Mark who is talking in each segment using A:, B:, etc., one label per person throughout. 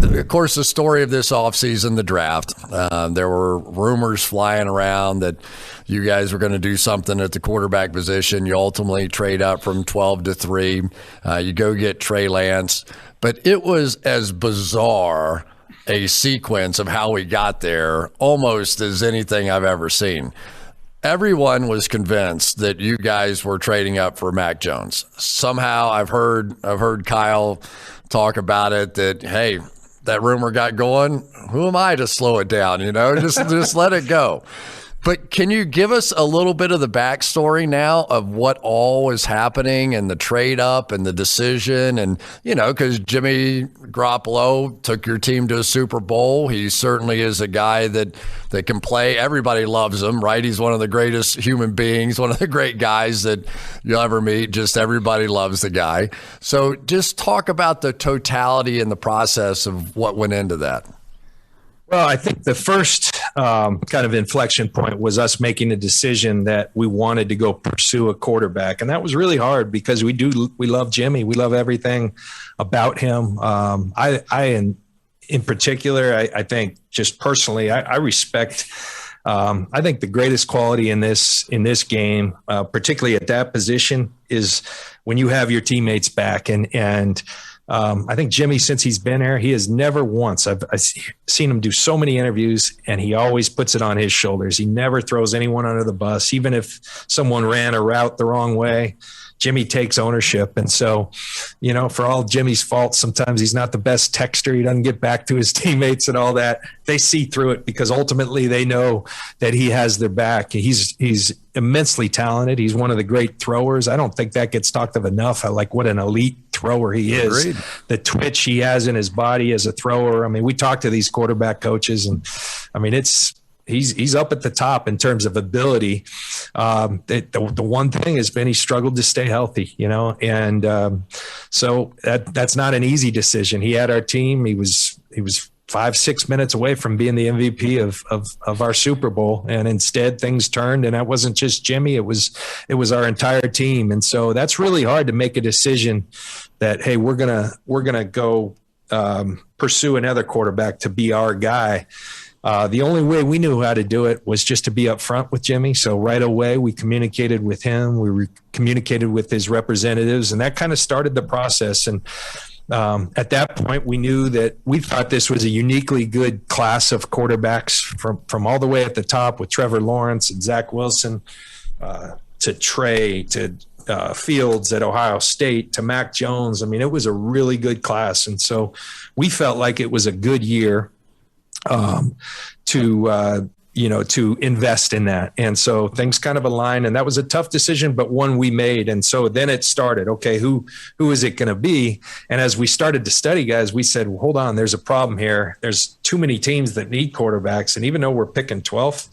A: of course, the story of this offseason, the draft, there were rumors flying around that you guys were going to do something at the quarterback position. You ultimately trade up from 12 to 3. You go get Trey Lance. But it was as bizarre a sequence of how we got there almost as anything I've ever seen. Everyone was convinced that you guys were trading up for Mac Jones. Somehow I've heard Kyle talk about it, that, hey, that rumor got going. Who am I to slow it down? Just let it go. But can you give us a little bit of the backstory now of what all was happening and the trade up and the decision? And, because Jimmy Garoppolo took your team to a Super Bowl. He certainly is a guy that can play. Everybody loves him, right? He's one of the greatest human beings, one of the great guys that you'll ever meet. Just everybody loves the guy. So just talk about the totality and the process of what went into that.
B: Well, I think the first kind of inflection point was us making a decision that we wanted to go pursue a quarterback. And that was really hard because we love Jimmy. We love everything about him. In particular, I think just personally, I respect, I think the greatest quality in this game, particularly at that position, is when you have your teammates back. And I think Jimmy, since he's been here, he has never once, I've seen him do so many interviews, and he always puts it on his shoulders. He never throws anyone under the bus. Even if someone ran a route the wrong way, Jimmy takes ownership. And so, for all Jimmy's faults, sometimes he's not the best texter. He doesn't get back to his teammates and all that. They see through it because ultimately they know that he has their back. He's immensely talented. He's one of the great throwers. I don't think that gets talked of enough. I like what an elite thrower he is.
A: Agreed.
B: The twitch he has in his body as a thrower. I mean, we talk to these quarterback coaches, and I mean, he's up at the top in terms of ability. The one thing has been he struggled to stay healthy, and so that's not an easy decision. He had our team. He was 5-6 minutes away from being the MVP of our Super Bowl, and instead things turned, and that wasn't just Jimmy. It was our entire team, and so that's really hard to make a decision that, hey, we're gonna go pursue another quarterback to be our guy. The only way we knew how to do it was just to be up front with Jimmy. So right away we communicated with him. We communicated with his representatives, and that kind of started the process. And at that point, we knew that we thought this was a uniquely good class of quarterbacks from all the way at the top with Trevor Lawrence and Zach Wilson to Trey to Fields at Ohio State to Mac Jones. I mean, it was a really good class. And so we felt like it was a good year to invest in that. And so things kind of aligned, and that was a tough decision, but one we made. And so then it started, okay, who is it going to be? And as we started to study guys, we said, well, hold on, there's a problem here. There's too many teams that need quarterbacks. And even though we're picking 12th,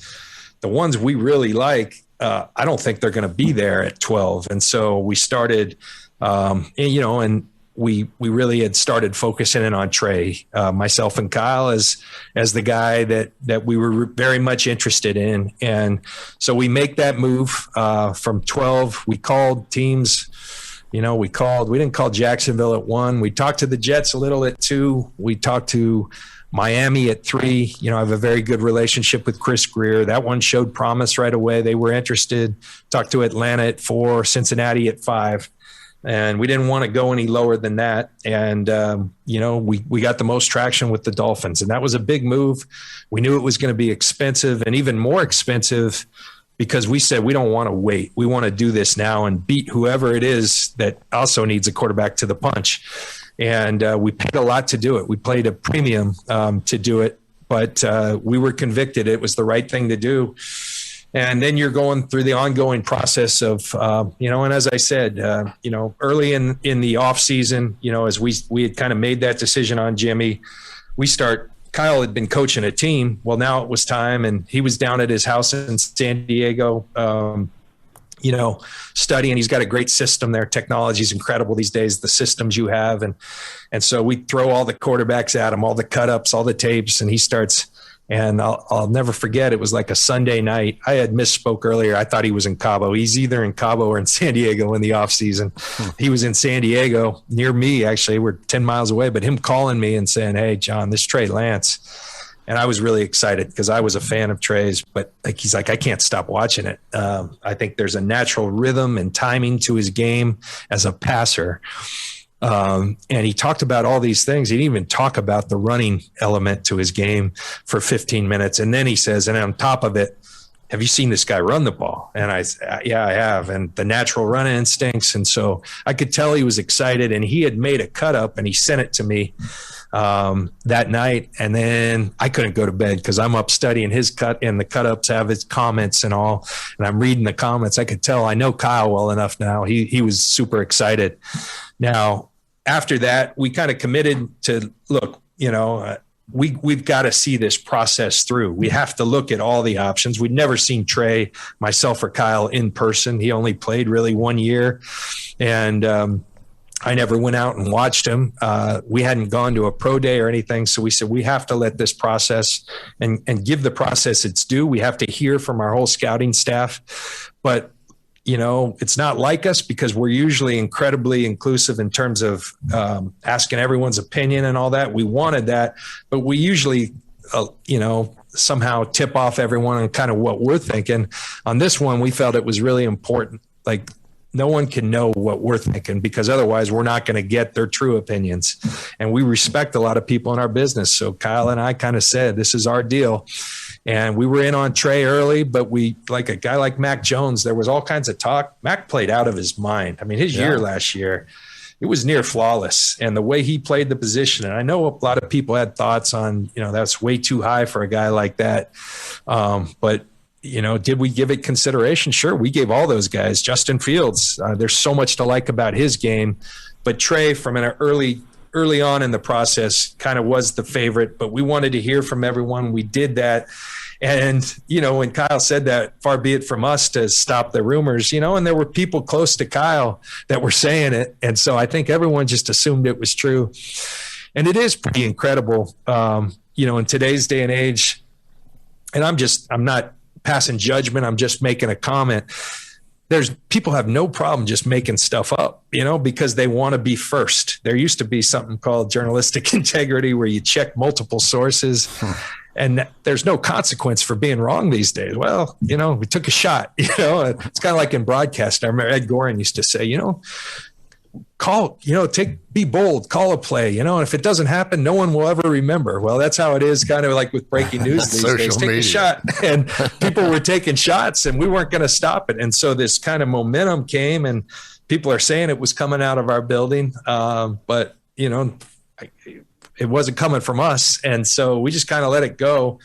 B: the ones we really like, I don't think they're going to be there at 12. And so we started, and we really had started focusing in on Trey, myself and Kyle as the guy that we were very much interested in. And so we make that move from 12. We called teams, we didn't call Jacksonville at 1. We talked to the Jets a little at 2. We talked to Miami at 3. I have a very good relationship with Chris Greer. That one showed promise right away. They were interested. Talked to Atlanta at 4, Cincinnati at 5. And we didn't want to go any lower than that. And, we got the most traction with the Dolphins. And that was a big move. We knew it was going to be expensive and even more expensive because we said we don't want to wait. We want to do this now and beat whoever it is that also needs a quarterback to the punch. And we paid a lot to do it. We paid a premium to do it. But we were convicted it was the right thing to do. And then you're going through the ongoing process of, and as I said, early in the off season, as we had kind of made that decision on Jimmy, Kyle had been coaching a team. Well, now it was time, and he was down at his house in San Diego, studying. He's got a great system there. Technology is incredible these days, the systems you have. And so we throw all the quarterbacks at him, all the cut ups, all the tapes, and he starts And I'll never forget, it was like a Sunday night. I had misspoke earlier. I thought he was in Cabo. He's either in Cabo or in San Diego in the off season. He was in San Diego near me, actually. We're 10 miles away, but him calling me and saying, "Hey, John, this Trey Lance." And I was really excited because I was a fan of Trey's, but like, he's like, "I can't stop watching it. I think there's a natural rhythm and timing to his game as a passer." And he talked about all these things. He didn't even talk about the running element to his game for 15 minutes. And then he says, and on top of it, "Have you seen this guy run the ball?" And I said, "Yeah, I have." And the natural run instincts. And so I could tell he was excited, and he had made a cut up and he sent it to me that night. And then I couldn't go to bed because I'm up studying his cut, and the cut ups have his comments and all. And I'm reading the comments. I could tell I know Kyle well enough now. He was super excited. Now, after that, we kind of committed to, look, we've got to see this process through. We have to look at all the options. We'd never seen Trey, myself, or Kyle in person. He only played really 1 year. And I never went out and watched him. We hadn't gone to a pro day or anything. So we said, we have to let this process and give the process its due. We have to hear from our whole scouting staff. But it's not like us because we're usually incredibly inclusive in terms of asking everyone's opinion and all that. We wanted that, but we usually, somehow tip off everyone on kind of what we're thinking. On this one, we felt it was really important. Like, no one can know what we're thinking because otherwise we're not going to get their true opinions. And we respect a lot of people in our business. So Kyle and I kind of said, this is our deal. And we were in on Trey early, but we, like a guy like Mac Jones, there was all kinds of talk. Mac played out of his mind. I mean, his year last year, it was near flawless. And the way he played the position, and I know a lot of people had thoughts on, that's way too high for a guy like that. But did we give it consideration? Sure. We gave all those guys. Justin Fields, there's so much to like about his game, but Trey from an early on in the process kind of was the favorite, but we wanted to hear from everyone. We did that. And, when Kyle said that, far be it from us to stop the rumors, and there were people close to Kyle that were saying it. And so I think everyone just assumed it was true. And it is pretty incredible, in today's day and age. And I'm not passing judgment. I'm just making a comment. People have no problem just making stuff up, because they want to be first. There used to be something called journalistic integrity where you check multiple sources and there's no consequence for being wrong these days. Well, we took a shot, it's kind of like in broadcast. I remember Ed Gorin used to say, be bold, call a play, and if it doesn't happen, no one will ever remember. Well, that's how it is kind of like with breaking news these days. Take a shot, and people were taking shots and we weren't going to stop it. And so this kind of momentum came and people are saying it was coming out of our building. But it wasn't coming from us. And so we just kind of let it go,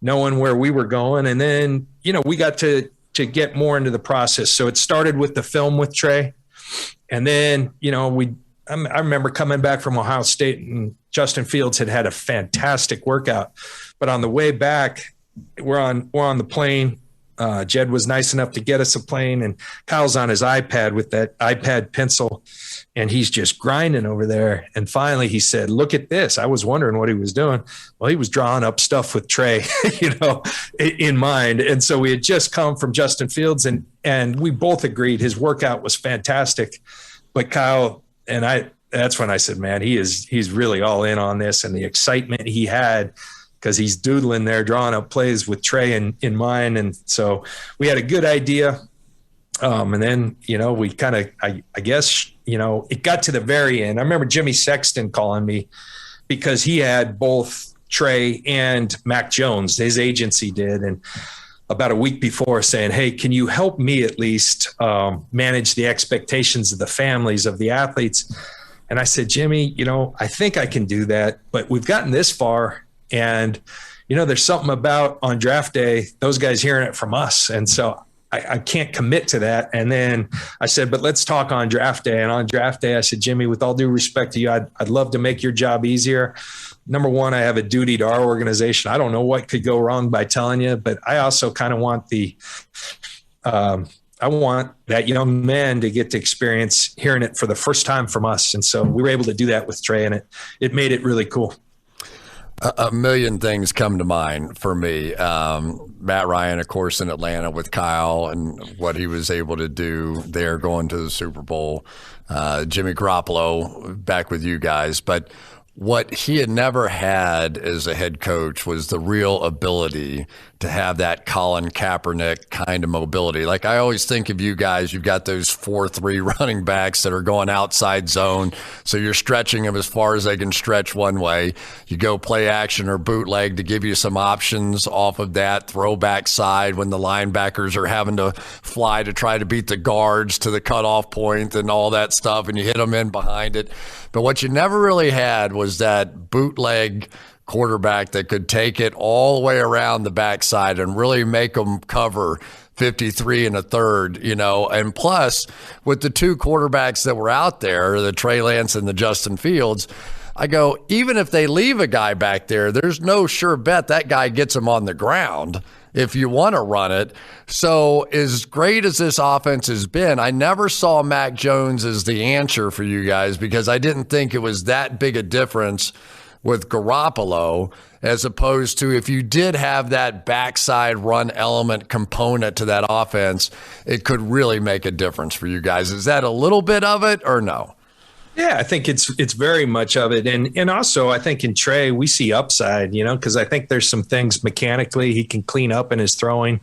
B: knowing where we were going. And then, we got to get more into the process. So it started with the film with Trey. And then, I remember coming back from Ohio State and Justin Fields had a fantastic workout. But on the way back, we're on the plane. Jed was nice enough to get us a plane, and Kyle's on his iPad with that iPad pencil, and he's just grinding over there. And finally he said, "Look at this." I was wondering what he was doing. Well, he was drawing up stuff with Trey, in mind. And so we had just come from Justin Fields, and we both agreed his workout was fantastic. But Kyle and I, that's when I said, man, he's really all in on this, and the excitement he had, because he's doodling there, drawing up plays with Trey in mind. And so we had a good idea. And then, we kind of, I guess, it got to the very end. I remember Jimmy Sexton calling me because he had both Trey and Mac Jones, his agency did. And about a week before, saying, "Hey, can you help me at least manage the expectations of the families of the athletes?" And I said, "Jimmy, I think I can do that, but we've gotten this far. And, there's something about on draft day, those guys hearing it from us. And so I can't commit to that." And then I said, "But let's talk on draft day." And on draft day, I said, "Jimmy, with all due respect to you, I'd love to make your job easier. Number one, I have a duty to our organization. I don't know what could go wrong by telling you, but I also kind of want I want that young man to get to experience hearing it for the first time from us." And so we were able to do that with Trey, and it made it really cool.
A: A million things come to mind for me. Matt Ryan, of course, in Atlanta with Kyle and what he was able to do there going to the Super Bowl. Jimmy Garoppolo back with you guys. But what he had never had as a head coach was the real ability to have that Colin Kaepernick kind of mobility. Like I always think of you guys, you've got those 4-3 running backs that are going outside zone. So you're stretching them as far as they can stretch one way. You go play action or bootleg to give you some options off of that throwback side when the linebackers are having to fly to try to beat the guards to the cutoff point and all that stuff. And you hit them in behind it. But what you never really had was that bootleg quarterback that could take it all the way around the backside and really make them cover 53 and a third, and plus with the two quarterbacks that were out there, the Trey Lance and the Justin Fields, I go, even if they leave a guy back there, there's no sure bet that guy gets him on the ground if you want to run it. So as great as this offense has been, I never saw Mac Jones as the answer for you guys because I didn't think it was that big a difference with Garoppolo, as opposed to if you did have that backside run element component to that offense, it could really make a difference for you guys. Is that a little bit of it or no?
B: Yeah, I think it's very much of it. And also I think in Trey, we see upside, because I think there's some things mechanically he can clean up in his throwing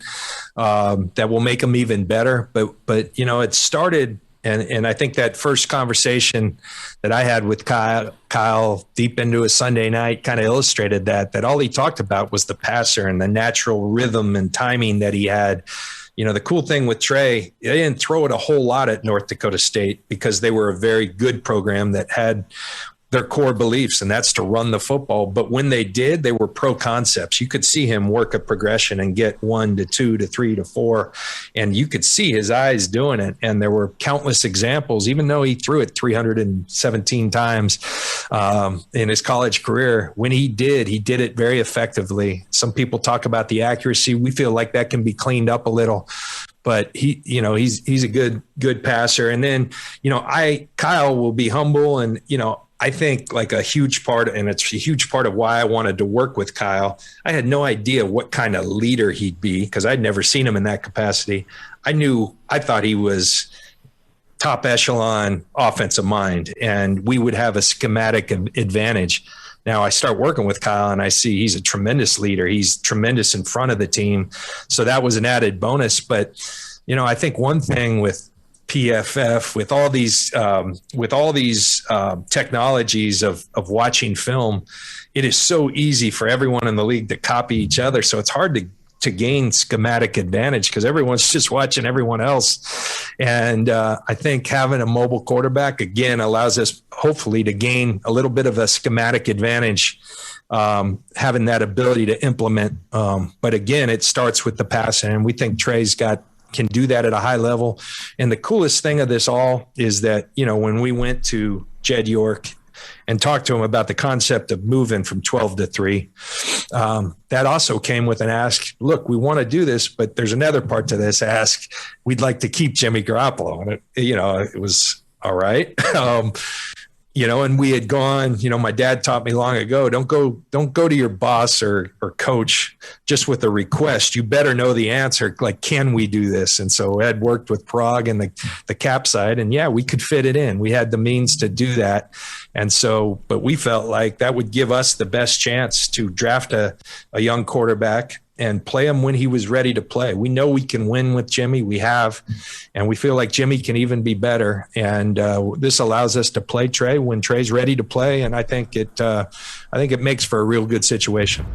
B: that will make him even better. But it started, and I think that first conversation that I had with Kyle deep into a Sunday night kind of illustrated that all he talked about was the passer and the natural rhythm and timing that he had. The cool thing with Trey, they didn't throw it a whole lot at North Dakota State because they were a very good program that had their core beliefs, and that's to run the football. But when they did, they were pro concepts. You could see him work a progression and get 1 to 2 to 3 to 4, and you could see his eyes doing it. And there were countless examples, even though he threw it 317 times in his college career. When he did it very effectively. Some people talk about the accuracy. We feel like that can be cleaned up a little. But he's a good passer. And then, Kyle will be humble, and, I think like a huge part, and it's a huge part of why I wanted to work with Kyle. I had no idea what kind of leader he'd be because I'd never seen him in that capacity. I thought he was top echelon offensive mind, and we would have a schematic advantage. Now I start working with Kyle and I see he's a tremendous leader. He's tremendous in front of the team. So that was an added bonus. But, I think one thing with PFF, with all these technologies of watching film, it is so easy for everyone in the league to copy each other. So it's hard to gain schematic advantage because everyone's just watching everyone else. And I think having a mobile quarterback, again, allows us hopefully to gain a little bit of a schematic advantage, having that ability to implement. But again, it starts with the passing, and we think Trey's can do that at a high level. And the coolest thing of this all is that, when we went to Jed York and talked to him about the concept of moving from 12 to 3, that also came with an ask. Look, we want to do this, but there's another part to this ask. We'd like to keep Jimmy Garoppolo. And it was all right. And we had gone, my dad taught me long ago, don't go to your boss or coach just with a request. You better know the answer. Like, can we do this? And so Ed worked with Prague and the cap side, and yeah, we could fit it in. We had the means to do that. And so, but we felt like that would give us the best chance to draft a young quarterback and play him when he was ready to play. We know we can win with Jimmy. We have, and we feel like Jimmy can even be better. And this allows us to play Trey when Trey's ready to play. And I think it makes for a real good situation.